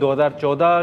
2014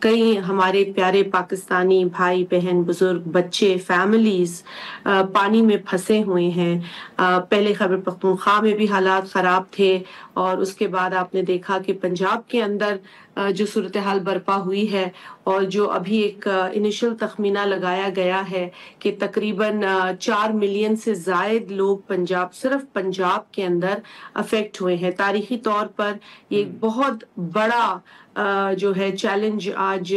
کئی ہمارے پیارے پاکستانی بھائی بہن بزرگ بچے فیملیز پانی میں پھنسے ہوئے ہیں. پہلے خیبر پختونخوا میں بھی حالات خراب تھے اور اس کے بعد آپ نے دیکھا کہ پنجاب کے اندر جو صورتحال برپا ہوئی ہے اور جو ابھی ایک انیشل تخمینہ لگایا گیا ہے کہ تقریباً 4 ملین سے زائد لوگ صرف پنجاب کے اندر افیکٹ ہوئے ہیں. تاریخی طور پر یہ ایک بہت بڑا جو ہے چیلنج آج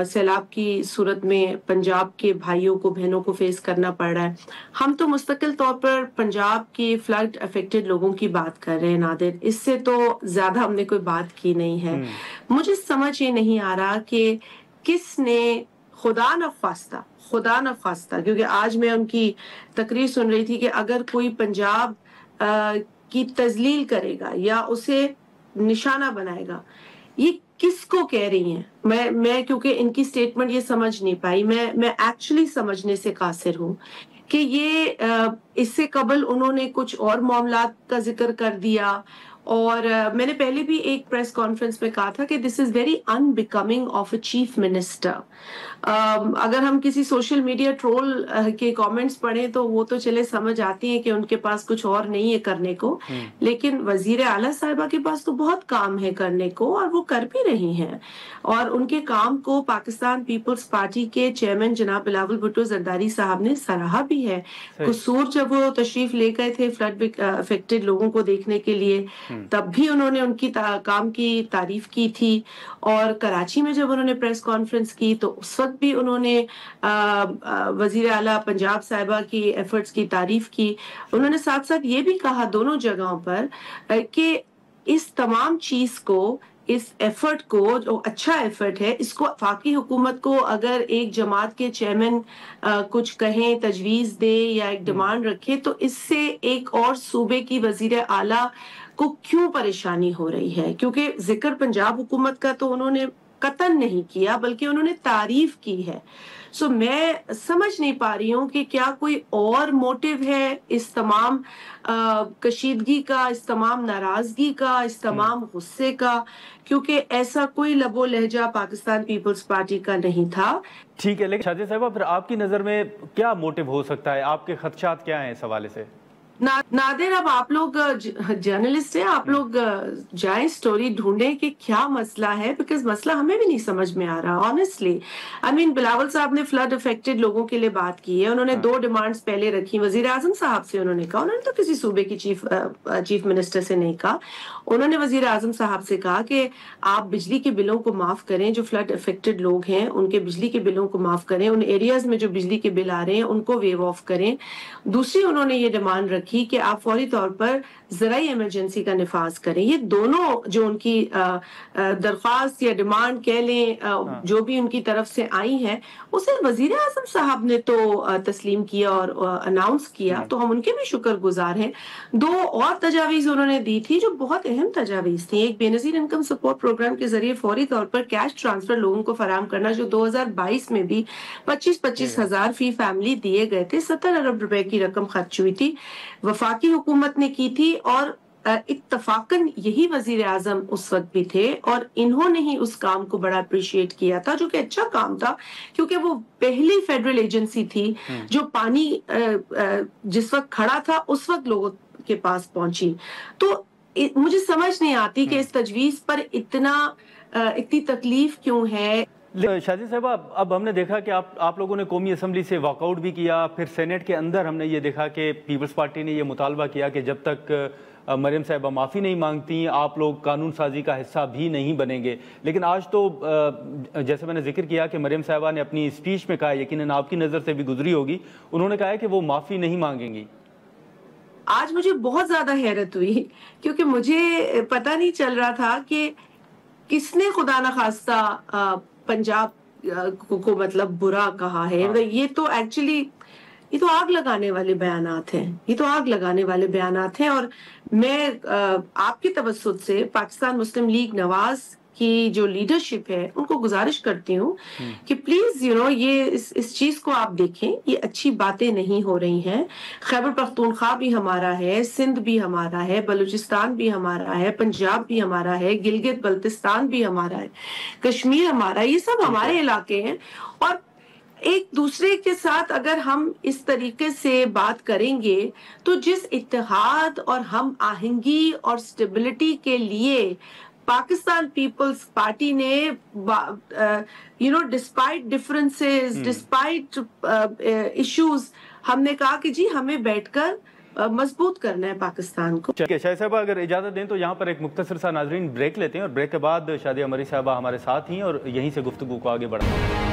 سیلاب کی صورت میں پنجاب کے بھائیوں کو بہنوں کو فیس کرنا پڑ رہا ہے. ہم تو مستقل طور پر پنجاب کے فلڈ افیکٹڈ لوگوں کی بات کر رہے ہیں نادر, اس سے تو زیادہ ہم نے کوئی بات کی نہیں ہے. مجھے سمجھ یہ نہیں آ رہا کہ کس نے خدا نخواستہ کیونکہ آج میں ان کی تقریر سن رہی تھی کہ اگر کوئی پنجاب کی تذلیل کرے گا یا اسے نشانہ بنائے گا, یہ کس کو کہہ رہی ہیں؟ میں کیونکہ ان کی سٹیٹمنٹ یہ سمجھ نہیں پائی, میں ایکچولی سمجھنے سے قاصر ہوں کہ یہ اس سے قبل انہوں نے کچھ اور معاملات کا ذکر کر دیا, اور میں نے پہلے بھی ایک پریس کانفرنس میں کہا تھا کہ this is very unbecoming of a chief minister. اگر ہم کسی سوشل میڈیا ٹرول کے کامنٹس پڑھیں تو وہ تو چلے سمجھ آتی ہیں کہ ان کے پاس کچھ اور نہیں ہے کرنے کو, لیکن وزیر اعلیٰ صاحبہ کے پاس تو بہت کام ہے کرنے کو اور وہ کر بھی رہی ہیں, اور ان کے کام کو پاکستان پیپلز پارٹی کے چیئرمین جناب بلاول بھٹو زرداری صاحب نے سراہا بھی ہے. قصور جب وہ تشریف لے گئے تھے فلڈ افیکٹڈ لوگوں کو دیکھنے کے لیے تب بھی انہوں نے ان کی کام کی تعریف کی تھی, اور کراچی میں جب انہوں نے پریس کانفرنس کی تو اس وقت بھی انہوں نے وزیر اعلیٰ پنجاب صاحبہ کی ایفرٹس کی تعریف کی. انہوں نے ساتھ ساتھ یہ بھی کہا دونوں جگہوں پر کہ اس تمام چیز کو, اس ایفرٹ کو, جو اچھا ایفرٹ ہے, اس کو وفاقی حکومت کو اگر ایک جماعت کے چیئرمین کچھ کہیں, تجویز دے یا ایک ڈیمانڈ رکھے تو اس سے ایک اور صوبے کی وزیر اعلیٰ کو کیوں پریشانی ہو رہی ہے؟ کیونکہ ذکر پنجاب حکومت کا تو انہوں نے قطعاً نہیں کیا بلکہ انہوں نے تعریف کی ہے. سو میں سمجھ نہیں پا رہی ہوں کہ کیا کوئی اور موٹیو ہے اس تمام کشیدگی کا, اس تمام ناراضگی کا, اس تمام غصے کا, کیونکہ ایسا کوئی لب و لہجہ پاکستان پیپلز پارٹی کا نہیں تھا. ٹھیک ہے, لیکن شازیہ صاحبہ پھر آپ کی نظر میں کیا موٹیو ہو سکتا ہے, آپ کے خدشات کیا ہیں اس حوالے سے؟ نادر, اب آپ لوگ جرنلسٹ ہیں, آپ لوگ جائیں سٹوری ڈھونڈیں کہ کیا مسئلہ ہے, بیکاز مسئلہ ہمیں بھی نہیں سمجھ میں آ رہا آنیسٹلی. بلاول صاحب نے فلڈ افیکٹڈ لوگوں کے لیے بات کی ہے, انہوں نے 2 ڈیمانڈز پہلے رکھی, وزیر اعظم صاحب سے انہوں نے کہا, انہوں نے تو کسی صوبے کی چیف منسٹر سے نہیں کہا, انہوں نے وزیر اعظم صاحب سے کہا کہ آپ بجلی کے بلوں کو معاف کریں, جو فلڈ افیکٹڈ لوگ ہیں ان کے بجلی کے بلوں کو معاف کریں, ان ایریاز میں جو بجلی کے بل آ رہے ہیں ان کو ویو آف کریں. دوسری انہوں نے یہ ڈیمانڈ رکھی کہ آپ فوری طور پر زرعی ایمرجنسی کا نفاذ کریں. یہ دونوں جو ان کی درخواست یا ڈیمانڈ کہہ لیں, جو بھی ان کی طرف سے آئی ہیں, اسے وزیر اعظم صاحب نے تو تسلیم کیا اور اناؤنس کیا, تو ہم ان کے بھی شکر گزار ہیں. 2 اور تجاویز انہوں نے دی تھی جو بہت اہم تجاویز تھیں. ایک بے نظیر انکم سپورٹ پروگرام کے ذریعے فوری طور پر کیش ٹرانسفر لوگوں کو فراہم کرنا, جو 2022 میں بھی 25 ہزار فی فیملی دیے گئے تھے. 70 ارب روپے کی رقم خرچ ہوئی تھی, وفاقی حکومت نے کی تھی, اور اتفاقاً یہی وزیر اعظم اس وقت بھی تھے, اور انہوں نے ہی اس کام کو بڑا اپریشیٹ کیا تھا, جو کہ اچھا کام تھا کیونکہ وہ پہلی فیڈرل ایجنسی تھی جو پانی جس وقت کھڑا تھا اس وقت لوگوں کے پاس پہنچی. تو مجھے سمجھ نہیں آتی کہ اس تجویز پر اتنی تکلیف کیوں ہے. شازیہ صاحبہ, اب ہم نے دیکھا کہ آپ لوگوں نے قومی اسمبلی سے واک آؤٹ بھی کیا, پھر سینیٹ کے اندر ہم نے یہ دیکھا کہ پیپلز پارٹی نے یہ مطالبہ کیا کہ جب تک مریم صاحبہ معافی نہیں مانگتی آپ لوگ قانون سازی کا حصہ بھی نہیں بنیں گے. لیکن آج تو جیسے میں نے ذکر کیا کہ مریم صاحبہ نے اپنی اسپیچ میں کہا, یقیناً آپ کی نظر سے بھی گزری ہوگی, انہوں نے کہا ہے کہ وہ معافی نہیں مانگیں گی. آج مجھے بہت زیادہ حیرت ہوئی کیونکہ مجھے پتہ نہیں چل رہا تھا کہ کس نے خدا نخواستہ پنجاب کو مطلب برا کہا ہے. یہ تو ایکچولی یہ تو آگ لگانے والے بیانات ہیں, یہ تو آگ لگانے والے بیانات ہیں. اور میں آپ کی توسط سے پاکستان مسلم لیگ نواز کی جو لیڈرشپ ہے ان کو گزارش کرتی ہوں کہ پلیز یہ اس چیز کو آپ دیکھیں، یہ اچھی باتیں نہیں ہو رہی ہیں۔ خیبر پختونخوا بھی ہمارا ہے، سندھ بھی ہمارا ہے، بلوچستان بھی ہمارا ہے، پنجاب بھی ہمارا ہے، گلگت بلتستان بھی ہمارا ہے، کشمیر ہمارا ہے، یہ سب ہمارے علاقے ہیں۔ اور ایک دوسرے کے ساتھ اگر ہم اس طریقے سے بات کریں گے تو جس اتحاد اور ہم آہنگی اور سٹیبلٹی کے لیے پاکستان پیپلز پارٹی نے ڈسپائٹ ڈفرنسز، ڈسپائٹ ایشوز، ہم نے کہا کہ جی ہمیں بیٹھ کر مضبوط کرنا ہے پاکستان کو۔ شاہد صاحبہ اگر اجازت دیں تو یہاں پر ایک مختصر سا ناظرین بریک لیتے ہیں، اور بریک کے بعد شادیہ مری صاحبہ ہمارے ساتھ ہی اور یہیں سے گفتگو کو آگے بڑھائیں۔